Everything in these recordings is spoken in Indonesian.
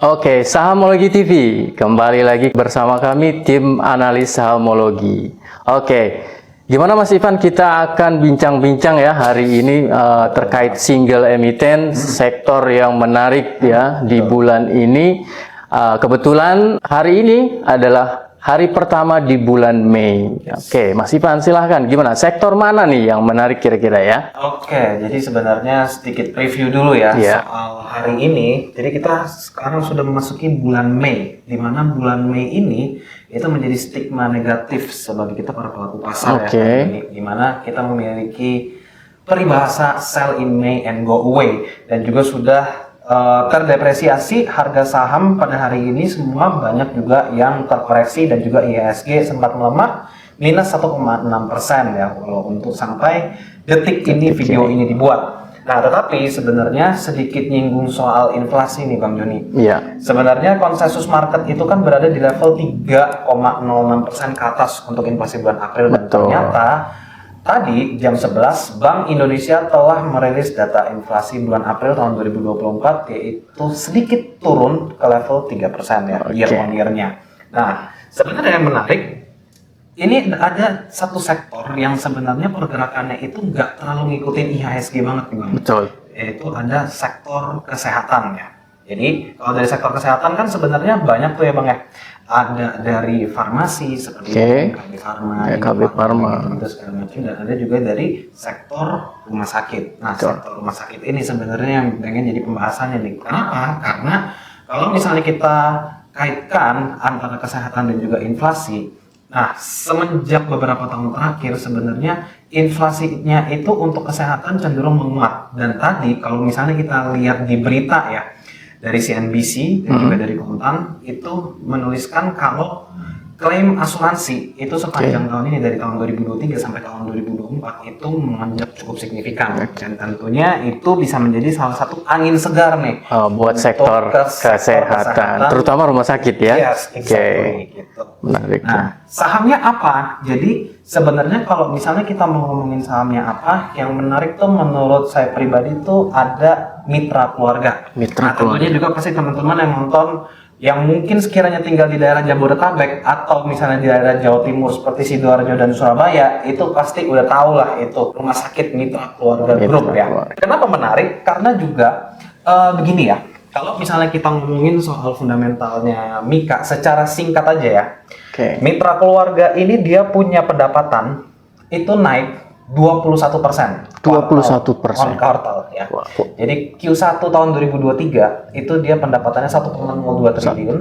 Oke, Sahamologi TV. Kembali lagi bersama kami tim analis Sahamologi. Oke, gimana Mas Ivan, kita akan bincang-bincang ya hari ini terkait single emiten, sektor yang menarik ya di bulan ini. Kebetulan hari ini adalah hari pertama di bulan Mei. Oke, Mas Ivan silahkan, gimana? Sektor mana nih yang menarik kira-kira ya? Oke, jadi sebenarnya sedikit preview dulu ya soal hari ini. Jadi kita sekarang sudah memasuki bulan Mei, di mana bulan Mei ini itu menjadi stigma negatif sebagai kita para pelaku pasar ya. Di mana kita memiliki peribahasa sell in May and go away, dan juga sudah terdepresiasi harga saham pada hari ini. Semua banyak juga yang terkoreksi, dan juga IHSG sempat melemah minus 1,6% ya, kalau untuk sampai detik ini video ini dibuat. Nah, tetapi sebenarnya sedikit nyinggung soal inflasi nih Bang Joni. Iya. Sebenarnya konsensus market itu kan berada di level 3,06% ke atas untuk inflasi bulan April. Dan ternyata tadi jam 11 Bank Indonesia telah merilis data inflasi bulan April tahun 2024, yaitu sedikit turun ke level 3% ya, year on year-nya. Nah, sebenarnya yang menarik, ini ada satu sektor yang sebenarnya pergerakannya itu nggak terlalu ngikutin IHSG banget nih Bang. Betul. Yaitu ada sektor kesehatan ya. Jadi kalau dari sektor kesehatan kan sebenarnya banyak tuh ya Bang ya. Ada dari farmasi seperti KB Pharma, gitu segala macam, dan ada juga dari sektor rumah sakit. Nah, sektor rumah sakit ini sebenarnya yang pengen jadi pembahasannya nih. Kenapa? Karena kalau misalnya kita kaitkan antara kesehatan dan juga inflasi, nah semenjak beberapa tahun terakhir sebenarnya inflasinya itu untuk kesehatan cenderung menguat. Dan tadi kalau misalnya kita lihat di berita ya, dari CNBC dan juga dari Kontan itu menuliskan kalau klaim asuransi itu sepanjang tahun ini, dari tahun 2023 sampai tahun 2024 itu menanjak cukup signifikan. Dan tentunya itu bisa menjadi salah satu angin segar nih buat sektor kesehatan, terutama rumah sakit ya. Yes, exactly, gitu. Menarik. Nah, sahamnya apa? Jadi sebenarnya kalau misalnya kita mau ngomongin sahamnya apa, yang menarik tuh menurut saya pribadi tuh ada mitra keluarga. Tentunya juga pasti teman-teman yang nonton yang mungkin sekiranya tinggal di daerah Jabodetabek atau misalnya di daerah Jawa Timur seperti Sidoarjo dan Surabaya, itu pasti udah tahu lah itu rumah sakit Mitra Keluarga Group ya. Kenapa menarik? Karena juga begini ya, kalau misalnya kita ngomongin soal fundamentalnya Mika secara singkat aja ya, Mitra Keluarga ini dia punya pendapatan itu naik 21%. 21% on kuartal ya. Jadi Q1 tahun 2023 itu dia pendapatannya 1,02 triliun.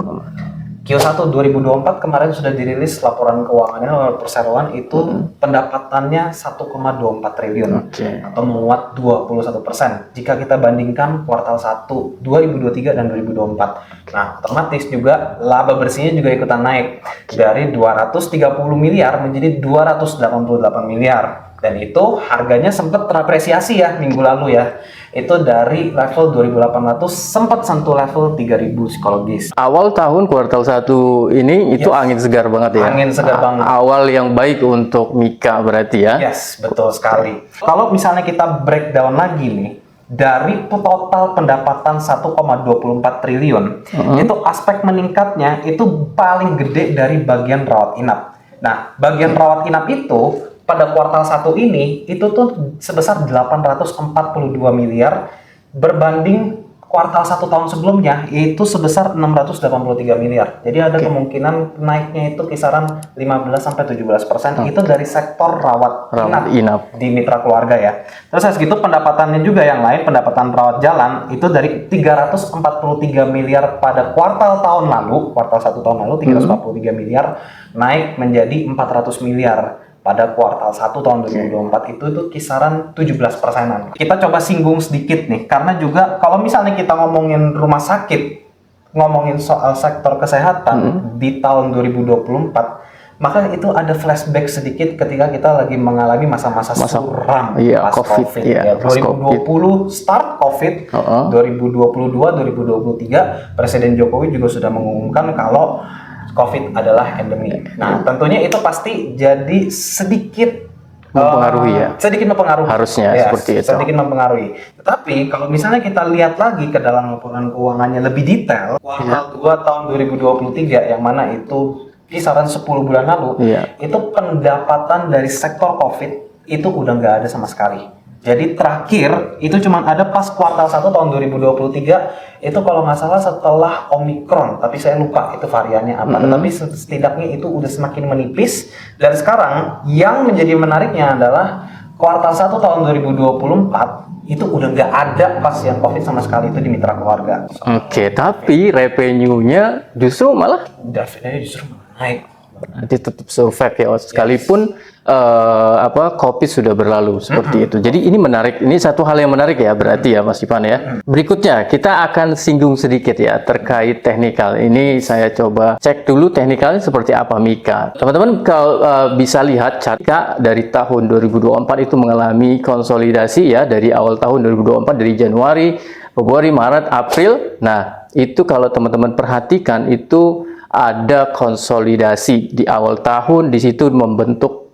Q1 2024 kemarin sudah dirilis laporan keuangannya oleh perseroan, itu pendapatannya 1,24 triliun atau menguat 21% jika kita bandingkan kuartal 1 2023 dan 2024. Nah, otomatis juga laba bersihnya juga ikutan naik dari 230 miliar menjadi 288 miliar. Dan itu harganya sempat terapresiasi ya minggu lalu ya. Itu dari level 2.800 sempat sentuh level 3.000 psikologis. Awal tahun kuartal 1 ini itu angin segar banget ya. Angin segar banget. Awal yang baik untuk Mika berarti ya. Yes, betul sekali. Kalau misalnya kita breakdown lagi nih, dari total pendapatan 1,24 triliun, itu aspek meningkatnya itu paling gede dari bagian rawat inap. Nah, bagian rawat inap itu pada kuartal 1 ini itu tuh sebesar 842 miliar berbanding kuartal 1 tahun sebelumnya itu sebesar 683 miliar. Jadi ada kemungkinan naiknya itu kisaran 15-17%. Itu dari sektor rawat inap di Mitra Keluarga ya. Terus segitu pendapatannya juga yang lain, pendapatan rawat jalan itu dari 343 miliar pada kuartal tahun lalu, kuartal 1 tahun lalu 343 miliar naik menjadi 400 miliar pada kuartal 1 tahun 2024 itu kisaran 17%-an. Kita coba singgung sedikit nih, karena juga kalau misalnya kita ngomongin rumah sakit, ngomongin soal sektor kesehatan di tahun 2024, maka itu ada flashback sedikit ketika kita lagi mengalami masa-masa suram pas COVID ya. 2020 start COVID, 2022, 2023 Presiden Jokowi juga sudah mengumumkan kalau COVID adalah endemi. Nah, tentunya itu pasti jadi sedikit mempengaruhi ya. Sedikit mempengaruhi. Harusnya Yes, seperti itu. sedikit mempengaruhi. Tetapi kalau misalnya kita lihat lagi ke dalam laporan keuangannya lebih detail, kuartal 2 tahun 2023 yang mana itu kisaran 10 bulan lalu, itu pendapatan dari sektor COVID itu udah nggak ada sama sekali. Jadi terakhir itu cuma ada pas kuartal 1 tahun 2023 itu kalau nggak salah setelah Omicron, tapi saya lupa itu variannya apa. Tetapi setidaknya itu udah semakin menipis. Dan sekarang yang menjadi menariknya adalah kuartal 1 tahun 2024 itu udah nggak ada pasien COVID sama sekali itu di mitra keluarga. Oke, tapi revenue-nya justru malah Revenue justru naik. nanti tetap survive ya, sekalipun COVID sudah berlalu seperti itu. Jadi ini menarik, ini satu hal yang menarik ya berarti ya Mas Ivan ya. Berikutnya kita akan singgung sedikit ya terkait teknikal. Ini saya coba cek dulu teknikalnya seperti apa Mika. Teman-teman kalau bisa lihat chart dari tahun 2024 itu mengalami konsolidasi ya dari awal tahun 2024 dari Januari, Februari, Maret, April. Nah itu kalau teman-teman perhatikan itu ada konsolidasi di awal tahun, di situ membentuk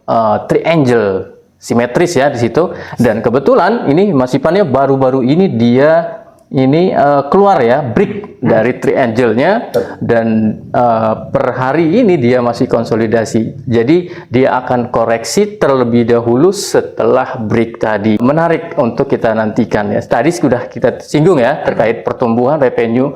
triangle simetris ya di situ. Dan kebetulan ini Mas Ivan ya baru-baru ini dia keluar ya break dari triangle-nya, dan per hari ini dia masih konsolidasi. Jadi dia akan koreksi terlebih dahulu setelah break tadi. Menarik untuk kita nantikan ya. Tadi sudah kita singgung ya terkait pertumbuhan revenue.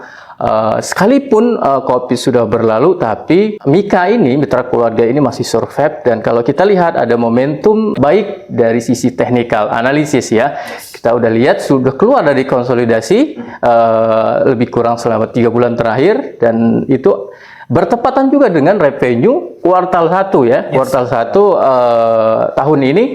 Sekalipun COVID sudah berlalu, tapi Mika ini, mitra keluarga ini masih survive. Dan kalau kita lihat ada momentum baik dari sisi teknikal analisis ya, kita udah lihat sudah keluar dari konsolidasi lebih kurang selama 3 bulan terakhir, dan itu bertepatan juga dengan revenue kuartal 1 ya. Kuartal 1 tahun ini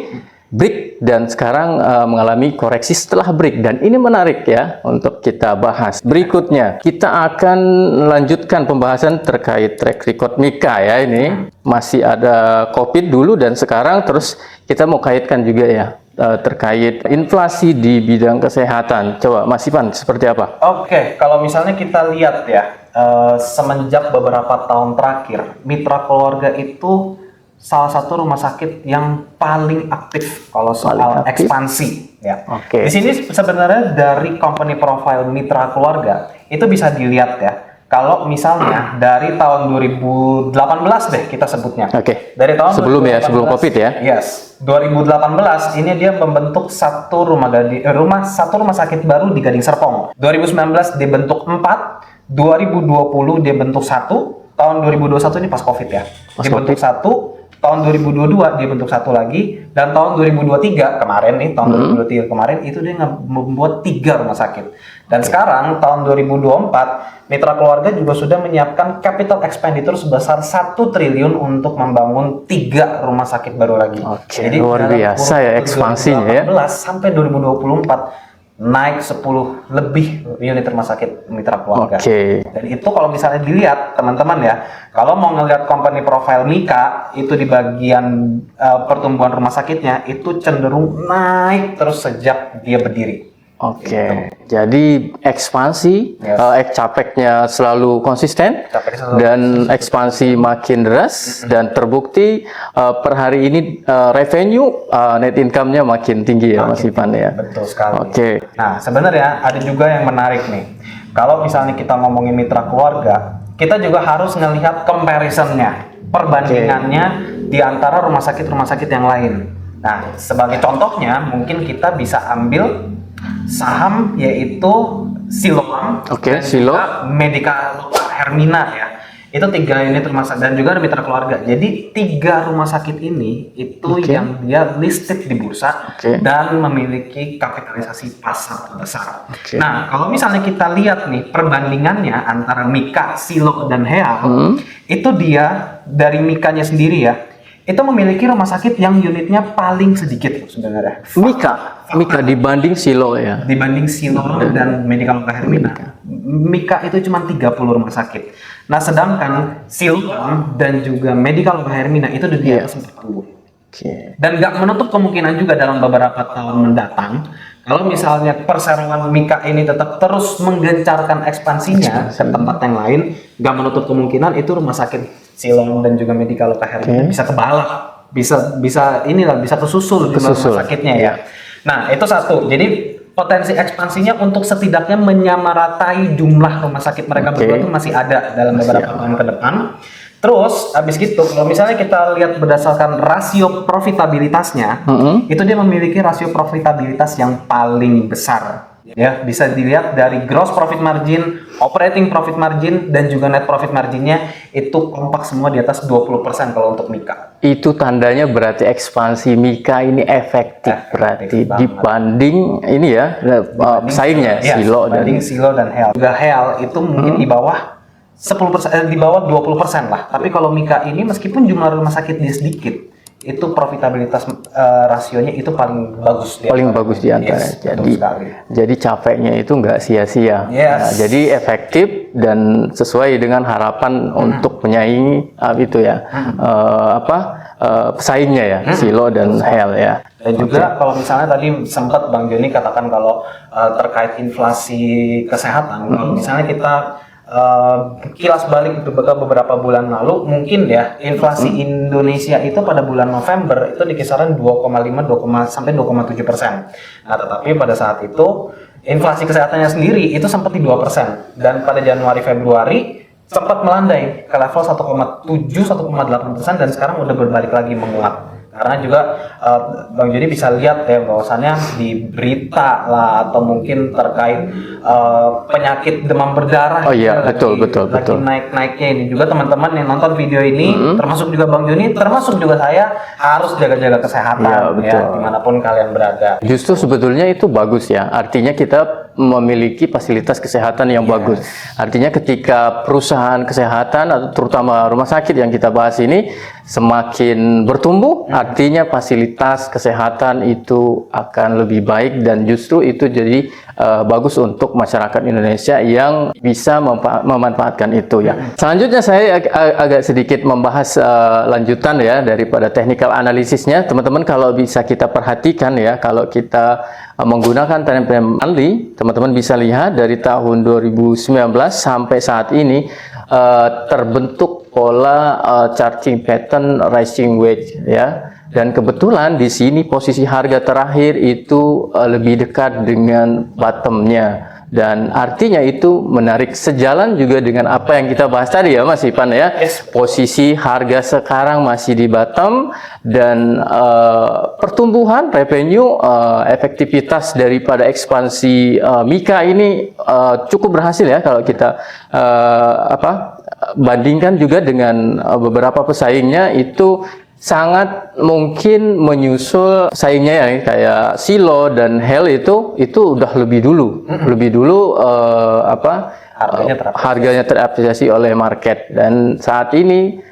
break dan sekarang mengalami koreksi setelah break, dan ini menarik ya untuk kita bahas. Berikutnya kita akan lanjutkan pembahasan terkait track record Mika ya. Ini masih ada COVID dulu dan sekarang, terus kita mau kaitkan juga ya terkait inflasi di bidang kesehatan. Coba Mas Ivan seperti apa? Oke, kalau misalnya kita lihat ya semenjak beberapa tahun terakhir mitra keluarga itu salah satu rumah sakit yang paling aktif kalau soal ekspansi ya. Di sini sebenarnya dari company profile mitra keluarga itu bisa dilihat ya. Kalau misalnya dari tahun 2018 deh kita sebutnya. Dari tahun sebelum 2018, ya, sebelum COVID ya. Yes. 2018 ini dia membentuk satu rumah sakit baru di Gading Serpong. 2019 dibentuk 4, 2020 dibentuk 1, tahun 2021 ini pas COVID ya. Dibentuk 1, tahun 2022 dia bentuk 1 lagi, dan tahun 2023 kemarin nih, tahun 2023 kemarin itu dia membuat 3 rumah sakit. Dan sekarang tahun 2024 mitra keluarga juga sudah menyiapkan capital expenditure sebesar 1 triliun untuk membangun 3 rumah sakit baru lagi. Jadi luar biasa ya ekspansinya ya. 2018 sampai 2024 naik 10 lebih unit rumah sakit mitra keluarga. Dan itu kalau misalnya dilihat teman-teman ya, kalau mau ngelihat company profile Mika itu di bagian pertumbuhan rumah sakitnya itu cenderung naik terus sejak dia berdiri. Jadi ekspansi, capeknya selalu konsisten, dan ekspansi makin deras, dan terbukti per hari ini revenue net income-nya makin tinggi ya Mas Ivan ya. Betul sekali. Nah sebenarnya ada juga yang menarik nih. Kalau misalnya kita ngomongin mitra keluarga, kita juga harus ngelihat comparison-nya, perbandingannya di antara rumah sakit yang lain. Nah sebagai contohnya mungkin kita bisa ambil saham yaitu Siloam dan juga Medica Hermina ya. Itu 3 unit rumah sakit dan juga ada mitra keluarga. Jadi 3 rumah sakit ini itu yang dia listed di bursa dan memiliki kapitalisasi pasar terbesar. Nah, kalau misalnya kita lihat nih perbandingannya antara Mika, Silo dan Heal, itu dia dari Mikanya sendiri ya, itu memiliki rumah sakit yang unitnya paling sedikit sebenarnya. Mika dibanding Silo ya. Dibanding Silo dan Medica Hermina. Mika itu cuma 30 rumah sakit. Nah, sedangkan Silo dan juga Medica Hermina itu di atas 40. Dan nggak menutup kemungkinan juga dalam beberapa tahun mendatang, kalau misalnya perseroan Mika ini tetap terus menggencarkan ekspansinya ke tempat yang lain, nggak menutup kemungkinan itu rumah sakit Siloam dan juga Medica Hermina bisa kebalap bisa inilah bisa kesusul jumlah Kesusul. rumah sakitnya ya. Iya. Nah, itu satu. Jadi potensi ekspansinya untuk setidaknya menyamaratai jumlah rumah sakit mereka Oke. berdua itu masih ada dalam Masih beberapa ada. tahun ke depan. Terus habis gitu kalau misalnya kita lihat berdasarkan rasio profitabilitasnya, itu dia memiliki rasio profitabilitas yang paling besar. Ya, bisa dilihat dari gross profit margin, operating profit margin, dan juga net profit marginnya itu kompak semua di atas 20% kalau untuk Mika. Itu tandanya berarti ekspansi Mika ini efektif berarti banget. dibanding ini ya pesaingnya Ya, Silo dan dibanding Silo dan Hel. Juga Hel itu mungkin di bawah 10%, di bawah 20% lah. Tapi kalau Mika ini meskipun jumlah rumah sakit dia sedikit, itu profitabilitas rasionya itu paling bagus. paling bagus di antara. Yes, betul sekali. Jadi capeknya itu nggak sia-sia. Yes. Nah, jadi efektif dan sesuai dengan harapan untuk menyaingi itu ya pesaingnya ya Silo dan Hel ya. Dan juga kalau misalnya tadi sempat Bang Joni katakan kalau terkait inflasi kesehatan, kalau misalnya kita kilas balik ke beberapa bulan lalu, mungkin ya inflasi Indonesia itu pada bulan November itu di kisaran 2,5 sampai 2,7%. Nah, tetapi pada saat itu inflasi kesehatannya sendiri itu sempat di 2%, dan pada Januari Februari sempat melandai ke level 1,7-1,8%, dan sekarang udah berbalik lagi menguat. Karena juga Bang Joni bisa lihat ya bahwasannya di berita lah atau mungkin terkait penyakit demam berdarah. Oh iya, betul. Lagi naik-naiknya ini juga teman-teman yang nonton video ini, termasuk juga Bang Joni, termasuk juga saya harus jaga-jaga kesehatan Iya, betul. ya dimanapun kalian berada. Justru sebetulnya itu bagus ya. Artinya kita memiliki fasilitas kesehatan yang bagus. Artinya ketika perusahaan kesehatan atau terutama rumah sakit yang kita bahas ini semakin bertumbuh, artinya fasilitas kesehatan itu akan lebih baik, dan justru itu jadi bagus untuk masyarakat Indonesia yang bisa memanfaatkan itu ya. Selanjutnya saya agak sedikit membahas lanjutan ya daripada technical analisisnya. Teman-teman kalau bisa kita perhatikan ya, kalau kita menggunakan time frame monthly, teman-teman bisa lihat dari tahun 2019 sampai saat ini terbentuk pola charging pattern rising wedge ya. Dan kebetulan di sini posisi harga terakhir itu lebih dekat dengan bottomnya, dan artinya itu menarik sejalan juga dengan apa yang kita bahas tadi ya Mas Ipan ya. Yes. Posisi harga sekarang masih di bottom, dan pertumbuhan revenue, efektivitas daripada ekspansi Mika ini cukup berhasil ya kalau kita bandingkan juga dengan beberapa pesaingnya. Itu sangat mungkin menyusul saingnya ya, kayak Silo dan Hel itu udah lebih dulu harganya terapresiasi oleh market. Dan saat ini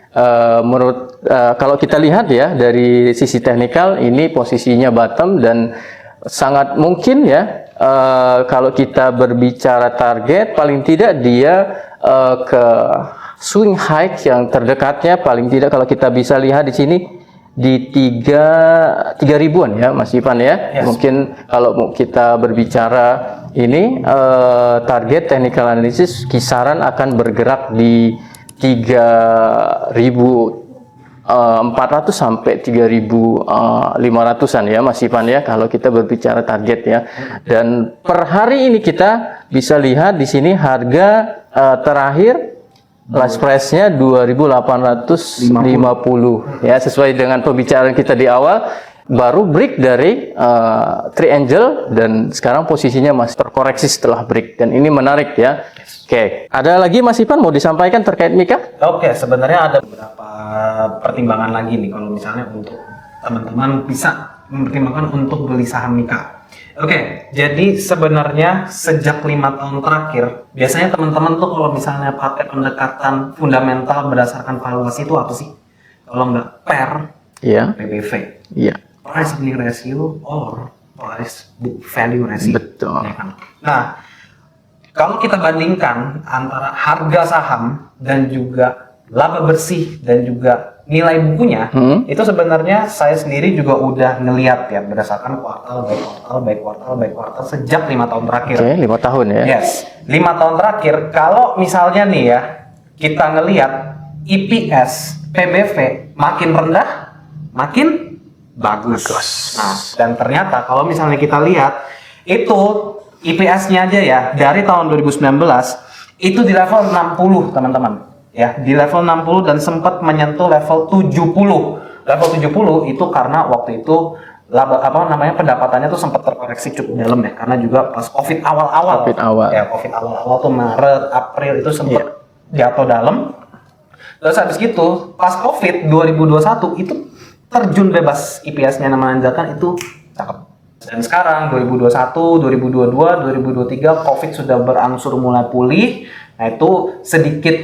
menurut kalau kita lihat ya dari sisi teknikal ini posisinya bottom, dan sangat mungkin ya kalau kita berbicara target, paling tidak dia ke swing high yang terdekatnya paling tidak kalau kita bisa lihat di sini di 3 ribuan ya Mas Ivan ya. Yes. Mungkin kalau kita berbicara ini target technical analysis kisaran akan bergerak di 3.400 sampai 3.500-an ya Mas Ivan ya kalau kita berbicara target ya. Dan per hari ini kita bisa lihat di sini harga terakhir last price-nya 2.850 ya, sesuai dengan pembicaraan kita di awal, baru break dari triangle, dan sekarang posisinya masih terkoreksi setelah break, dan ini menarik ya. Oke, ada lagi Mas Ipan mau disampaikan terkait Mika? Oke, sebenarnya ada beberapa pertimbangan lagi nih kalau misalnya untuk teman-teman bisa mempertimbangkan untuk beli saham Mika. Oke, jadi sebenarnya sejak 5 tahun terakhir, biasanya teman-teman tuh kalau misalnya pakai pendekatan fundamental berdasarkan valuasi itu apa sih? Kalau nggak PER, Iya. PBV, Iya. price earning ratio or price book value ratio. Betul. Ya kan? Nah, kalau kita bandingkan antara harga saham dan juga laba bersih dan juga nilai bukunya, itu sebenarnya saya sendiri juga udah ngeliat ya berdasarkan kuartal by kuartal sejak 5 tahun terakhir. Oke, 5 tahun ya. Yes, 5 tahun terakhir. Kalau misalnya nih ya kita ngeliat EPS PBV makin rendah, makin bagus. Nah, dan ternyata kalau misalnya kita lihat itu EPS-nya aja ya dari tahun 2019 itu di level 60 teman-teman. Ya, di level 60 dan sempat menyentuh level 70. Level 70 itu karena waktu itu pendapatannya tuh sempat terkoreksi cukup dalam ya, karena juga pas Covid awal-awal. Ya, Covid awal-awal tuh Maret, April itu sempat jatuh dalam. Terus habis gitu, pas Covid 2021 itu terjun bebas, EPS-nya menanjakan itu cakep. Dan sekarang 2021, 2022, 2023 Covid sudah berangsur mulai pulih. Nah, itu sedikit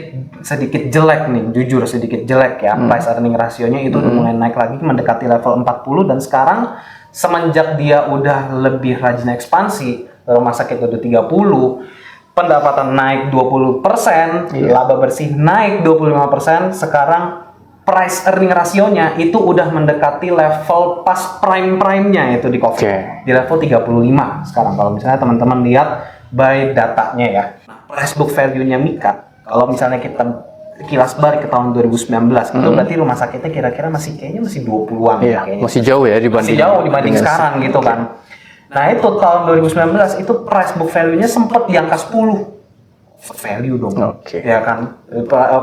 jelek nih, jujur sedikit jelek ya. Price earning rasionya itu udah mulai naik lagi mendekati level 40, dan sekarang semenjak dia udah lebih rajin ekspansi, rumah sakit udah 30, pendapatan naik 20%, laba bersih naik 25%, sekarang price earning rasionya itu udah mendekati level pas prime-nya itu di Covid. Di level 35 sekarang kalau misalnya teman-teman lihat by datanya ya. Nah, price book value-nya Mika, kalau misalnya kita kilas balik ke tahun 2019, itu berarti rumah sakitnya kira-kira kayaknya masih 20-an kayaknya. Masih jauh ya dibanding sekarang gitu kan. Nah, itu tahun 2019 itu price book value-nya sempat di angka 10. Value dong. Ya kan?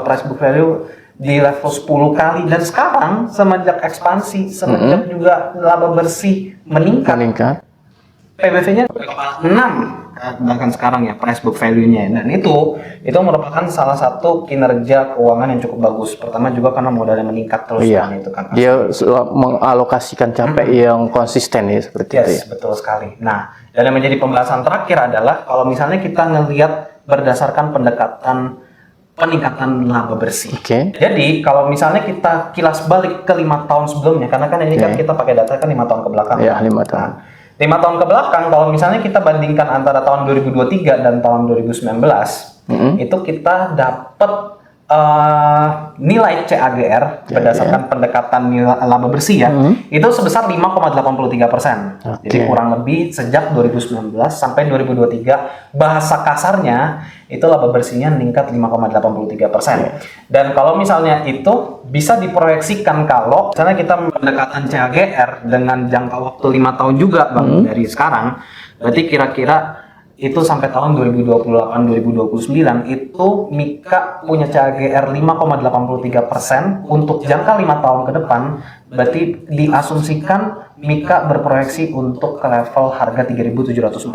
Price book value di level 10 kali, dan sekarang semenjak ekspansi, semenjak juga laba bersih meningkat. PBV-nya 6 bahkan sekarang ya price book value-nya, dan itu merupakan salah satu kinerja keuangan yang cukup bagus. Pertama juga karena modalnya meningkat terus kan, itu kan. Dia mengalokasikan capek yang konsisten ya seperti itu ya. Betul sekali. Nah, dan yang menjadi pembahasan terakhir adalah kalau misalnya kita ngelihat berdasarkan peningkatan laba bersih. Jadi kalau misalnya kita kilas balik ke 5 tahun sebelumnya, karena kan ini kan kita pakai data kan 5 tahun ke belakang. Ya, 5 tahun. 5 tahun ke belakang, kalau misalnya kita bandingkan antara tahun 2023 dan tahun 2019, itu kita dapat nilai CAGR berdasarkan pendekatan nilai laba bersih ya, itu sebesar 5,83%. Jadi kurang lebih sejak 2019 sampai 2023, bahasa kasarnya itu laba bersihnya meningkat 5,83%. Dan kalau misalnya itu bisa diproyeksikan, kalau misalnya kita pendekatan CAGR dengan jangka waktu 5 tahun juga Bang, dari sekarang, berarti kira-kira itu sampai tahun 2028-2029 itu Mika punya CAGR 5,83% untuk jangka 5 tahun ke depan. Berarti diasumsikan Mika berproyeksi untuk ke level harga 3.740.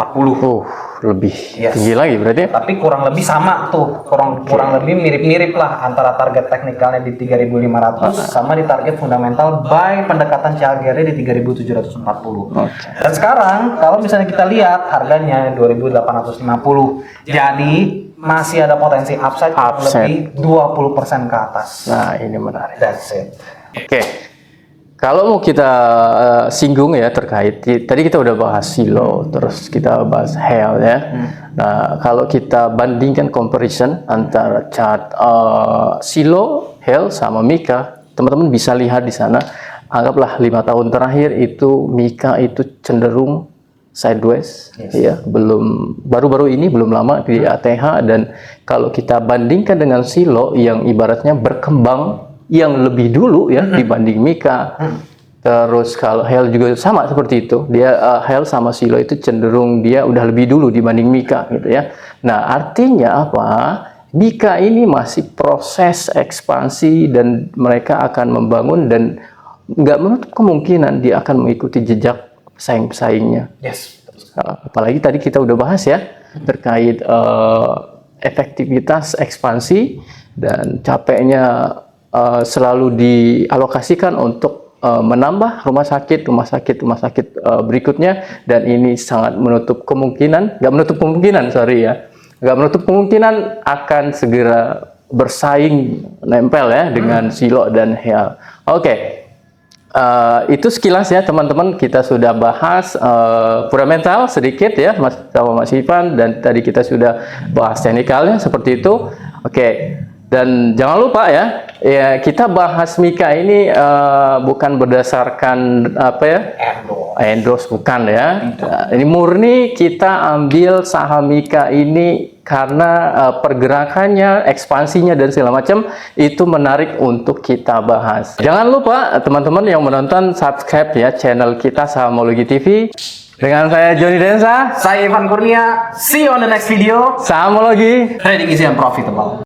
Lebih tinggi lagi berarti. Tapi kurang lebih sama tuh, kurang lebih mirip-mirip lah antara target teknikalnya di 3.500 sama di target fundamental by pendekatan CAGR di 3.740. Dan sekarang kalau misalnya kita lihat harganya 2.850. Jadi masih ada potensi upside lebih 20% ke atas. Nah, ini menarik. That's it. Kalau mau kita singgung ya terkait, tadi kita udah bahas silo, terus kita bahas HEL ya. Nah, kalau kita bandingkan comparison antara chart silo, HEL sama Mika, teman-teman bisa lihat di sana. Anggaplah 5 tahun terakhir itu Mika itu cenderung sideways, ya, baru-baru ini belum lama di ATH, dan kalau kita bandingkan dengan silo yang ibaratnya berkembang yang lebih dulu ya dibanding Mika. Terus kalau HEL juga sama seperti itu. Dia HEL sama silo itu cenderung dia udah lebih dulu dibanding Mika gitu ya. Nah, artinya apa? Mika ini masih proses ekspansi dan mereka akan membangun, dan nggak menutup kemungkinan dia akan mengikuti jejak pesaing-pesaingnya. Apalagi tadi kita udah bahas ya terkait efektivitas ekspansi dan capeknya selalu dialokasikan untuk menambah rumah sakit berikutnya, dan ini sangat menutup kemungkinan, nggak menutup kemungkinan akan segera bersaing nempel ya dengan silo dan HEL. Itu sekilas ya teman-teman, kita sudah bahas fundamental sedikit ya sama Mas Ivan, dan tadi kita sudah bahas teknikalnya seperti itu. Dan jangan lupa ya, kita bahas Mika ini bukan berdasarkan endorse bukan ya. Ini murni kita ambil saham Mika ini karena pergerakannya, ekspansinya dan segala macam itu menarik untuk kita bahas. Jangan lupa teman-teman yang menonton subscribe ya channel kita Sahamologi TV. Dengan saya Johnny Densa, Saya Ivan Kurnia. See you on the next video. Sahamologi. Trading easy and profitable.